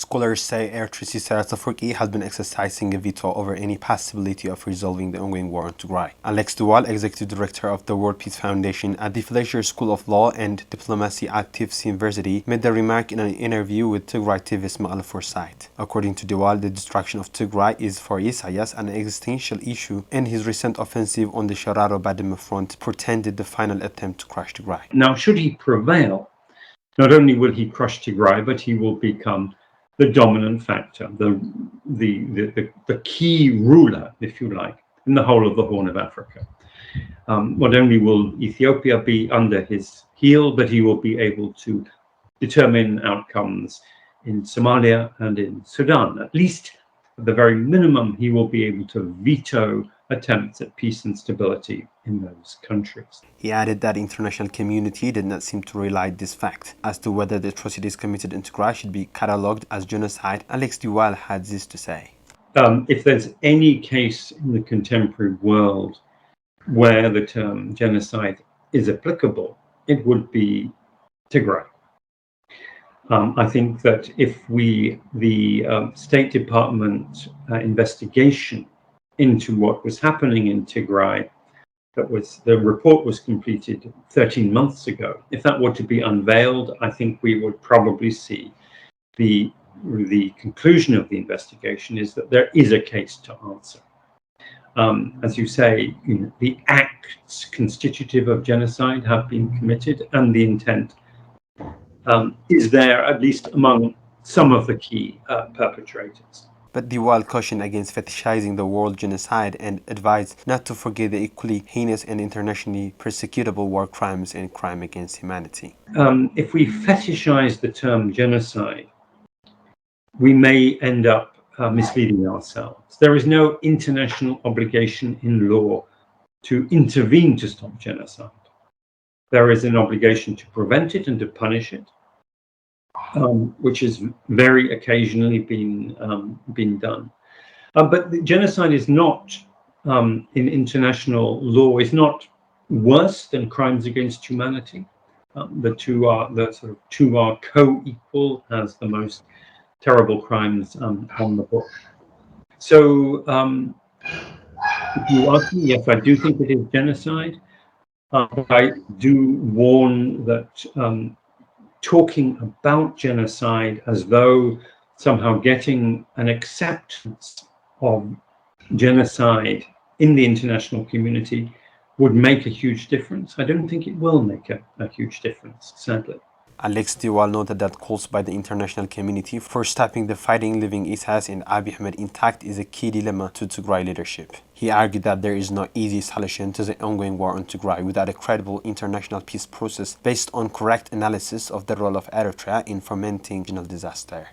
Scholars say Eritrea's Isaias Afewerki has been exercising a veto over any possibility of resolving the ongoing war on Tigray. Alex Duval, Executive Director of the World Peace Foundation at the Fletcher School of Law and Diplomacy at Tufts University, made the remark in an interview with Tigray activist Unauthorized. According to Duval, the destruction of Tigray is for Isaias an existential issue, and his recent offensive on the Shararo-Bademe front portended the final attempt to crush Tigray. Now, should he prevail, not only will he crush Tigray, but he will become the dominant factor, the key ruler, if you like, in the whole of the Horn of Africa. Not only will Ethiopia be under his heel, but he will be able to determine outcomes in Somalia and in Sudan. At least, at the very minimum, he will be able to veto attempts at peace and stability in those countries. He added that the international community did not seem to realize this fact. As to whether the atrocities committed in Tigray should be catalogued as genocide, Alex Duval had this to say. If there's any case in the contemporary world where the term genocide is applicable, it would be Tigray. I think that if the State Department investigation into what was happening in Tigray, the report was completed 13 months ago. If that were to be unveiled, I think we would probably see the conclusion of the investigation is that there is a case to answer. As you say, the acts constitutive of genocide have been committed, and the intent is there, at least among some of the key perpetrators. But Duval cautioned against fetishizing the world genocide and advised not to forget the equally heinous and internationally persecutable war crimes and crime against humanity. If we fetishize the term genocide, we may end up misleading ourselves. There is no international obligation in law to intervene to stop genocide. There is an obligation to prevent it and to punish it, which has very occasionally been done. But the genocide is not, in international law, is not worse than crimes against humanity. The two are co-equal as the most terrible crimes on the book. So, if you ask me, yes, I do think it is genocide. I do warn that talking about genocide as though somehow getting an acceptance of genocide in the international community would make a huge difference. I don't think it will make a huge difference, sadly. Alex Duval noted that calls by the international community for stopping the fighting, leaving Isaias and Abiy Ahmed intact, is a key dilemma to Tigray leadership. He argued that there is no easy solution to the ongoing war on Tigray without a credible international peace process based on correct analysis of the role of Eritrea in fomenting regional disaster.